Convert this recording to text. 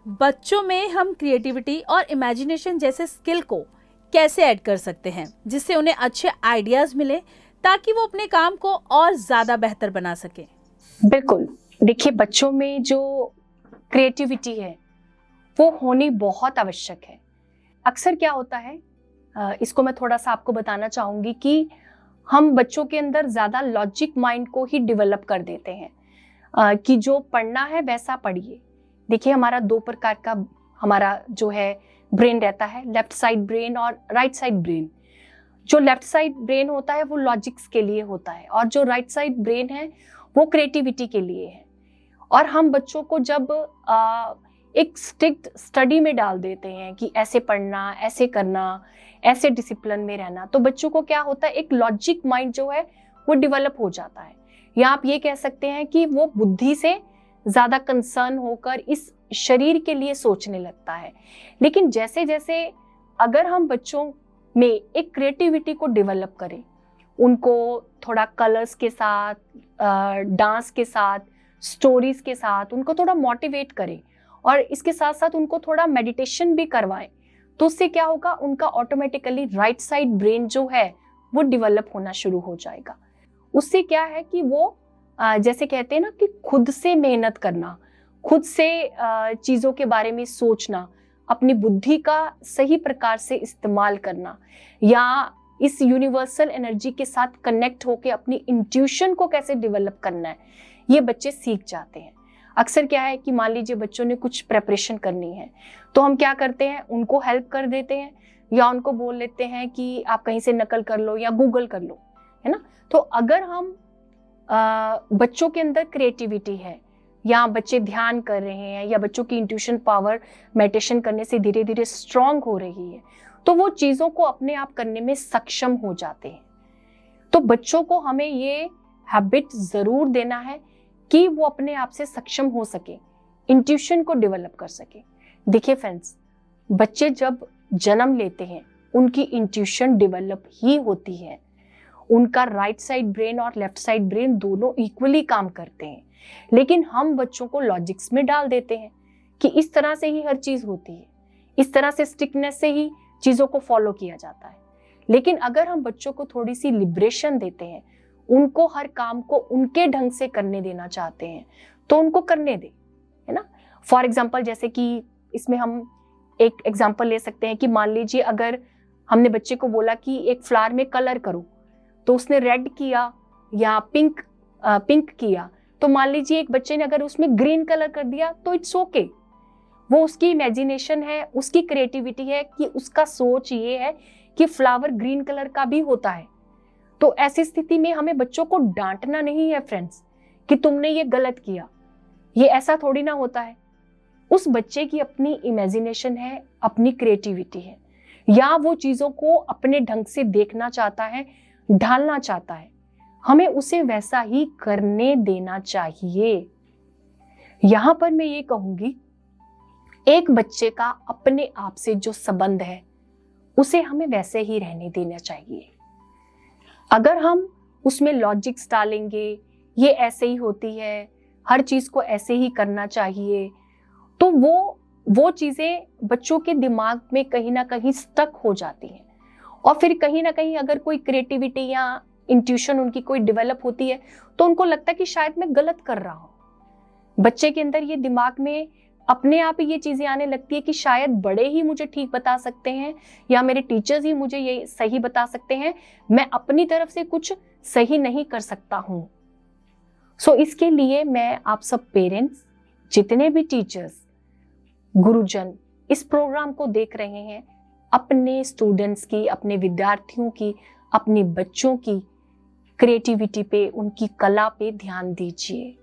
बच्चों में हम क्रिएटिविटी और इमेजिनेशन जैसे स्किल को कैसे ऐड कर सकते हैं जिससे उन्हें अच्छे आइडियाज मिले ताकि वो अपने काम को और ज़्यादा बेहतर बना सके। बिल्कुल, देखिए बच्चों में जो क्रिएटिविटी है वो होनी बहुत आवश्यक है। अक्सर क्या होता है, इसको मैं थोड़ा सा आपको बताना चाहूँगी कि हम बच्चों के अंदर ज़्यादा लॉजिक माइंड को ही डेवलप कर देते हैं कि जो पढ़ना है वैसा पढ़िए। देखिए हमारा दो प्रकार का हमारा जो है ब्रेन रहता है, लेफ्ट साइड ब्रेन और राइट साइड ब्रेन। जो लेफ्ट साइड ब्रेन होता है वो लॉजिक्स के लिए होता है और जो राइट साइड ब्रेन है वो क्रिएटिविटी के लिए है। और हम बच्चों को जब एक स्ट्रिक्ट स्टडी में डाल देते हैं कि ऐसे पढ़ना, ऐसे करना, ऐसे डिसिप्लिन में रहना, तो बच्चों को क्या होता है, एक लॉजिक माइंड जो है वो डेवलप हो जाता है। या आप ये कह सकते हैं कि वो बुद्धि से ज्यादा कंसर्न होकर इस शरीर के लिए सोचने लगता है। लेकिन जैसे जैसे अगर हम बच्चों में एक क्रिएटिविटी को डेवलप करें, उनको थोड़ा कलर्स के साथ, डांस के साथ, स्टोरीज के साथ उनको थोड़ा मोटिवेट करें और इसके साथ साथ उनको थोड़ा मेडिटेशन भी करवाएं, तो उससे क्या होगा, उनका ऑटोमेटिकली राइट साइड ब्रेन जो है वो डेवलप होना शुरू हो जाएगा। उससे क्या है कि वो जैसे कहते हैं ना कि खुद से मेहनत करना, खुद से चीज़ों के बारे में सोचना, अपनी बुद्धि का सही प्रकार से इस्तेमाल करना या इस यूनिवर्सल एनर्जी के साथ कनेक्ट होकर अपनी इंट्यूशन को कैसे डेवलप करना है, ये बच्चे सीख जाते हैं। अक्सर क्या है कि मान लीजिए बच्चों ने कुछ प्रेपरेशन करनी है तो हम क्या करते हैं, उनको हेल्प कर देते हैं या उनको बोल लेते हैं कि आप कहीं से नकल कर लो या गूगल कर लो, है ना। तो अगर हम बच्चों के अंदर क्रिएटिविटी है या बच्चे ध्यान कर रहे हैं या बच्चों की इंट्यूशन पावर मेडिटेशन करने से धीरे धीरे स्ट्रांग हो रही है, तो वो चीज़ों को अपने आप करने में सक्षम हो जाते हैं। तो बच्चों को हमें ये हैबिट ज़रूर देना है कि वो अपने आप से सक्षम हो सके, इंट्यूशन को डेवलप कर सके। देखिए फ्रेंड्स, बच्चे जब जन्म लेते हैं उनकी इंट्यूशन डेवलप ही होती है। उनका राइट साइड ब्रेन और लेफ्ट साइड ब्रेन दोनों इक्वली काम करते हैं, लेकिन हम बच्चों को लॉजिक्स में डाल देते हैं कि इस तरह से ही हर चीज होती है, इस तरह से स्ट्रिक्टनेस से ही चीजों को फॉलो किया जाता है। लेकिन अगर हम बच्चों को थोड़ी सी लिबरेशन देते हैं, उनको हर काम को उनके ढंग से करने देना चाहते हैं, तो उनको करने दे, है ना। फॉर एग्जाम्पल, जैसे कि इसमें हम एक एग्जाम्पल ले सकते हैं कि मान लीजिए अगर हमने बच्चे को बोला कि एक फ्लावर में कलर करो, तो उसने रेड किया या पिंक किया, तो मान लीजिए एक बच्चे ने अगर उसमें ग्रीन कलर कर दिया तो इट्स ओके। वो उसकी इमेजिनेशन है, उसकी क्रिएटिविटी है कि उसका सोच ये है कि फ्लावर ग्रीन कलर का भी होता है। तो ऐसी स्थिति में हमें बच्चों को डांटना नहीं है फ्रेंड्स कि तुमने ये गलत किया, ये ऐसा थोड़ी ना होता है। उस बच्चे की अपनी इमेजिनेशन है, अपनी क्रिएटिविटी है, या वो चीजों को अपने ढंग से देखना चाहता है, ढालना चाहता है, हमें उसे वैसा ही करने देना चाहिए। यहां पर मैं ये कहूंगी, एक बच्चे का अपने आप से जो संबंध है उसे हमें वैसे ही रहने देना चाहिए। अगर हम उसमें लॉजिक्स डालेंगे, ये ऐसे ही होती है, हर चीज को ऐसे ही करना चाहिए, तो वो चीजें बच्चों के दिमाग में कहीं ना कहीं स्टक हो जाती हैं। और फिर कहीं ना कहीं अगर कोई क्रिएटिविटी या इंट्यूशन उनकी कोई डेवलप होती है तो उनको लगता है कि शायद मैं गलत कर रहा हूं। बच्चे के अंदर ये दिमाग में अपने आप ही ये चीजें आने लगती है कि शायद बड़े ही मुझे ठीक बता सकते हैं या मेरे टीचर्स ही मुझे ये सही बता सकते हैं, मैं अपनी तरफ से कुछ सही नहीं कर सकता हूं। सो इसके लिए मैं आप सब पेरेंट्स, जितने भी टीचर्स, गुरुजन इस प्रोग्राम को देख रहे हैं, अपने स्टूडेंट्स की, अपने विद्यार्थियों की, अपने बच्चों की क्रिएटिविटी पे, उनकी कला पे ध्यान दीजिए।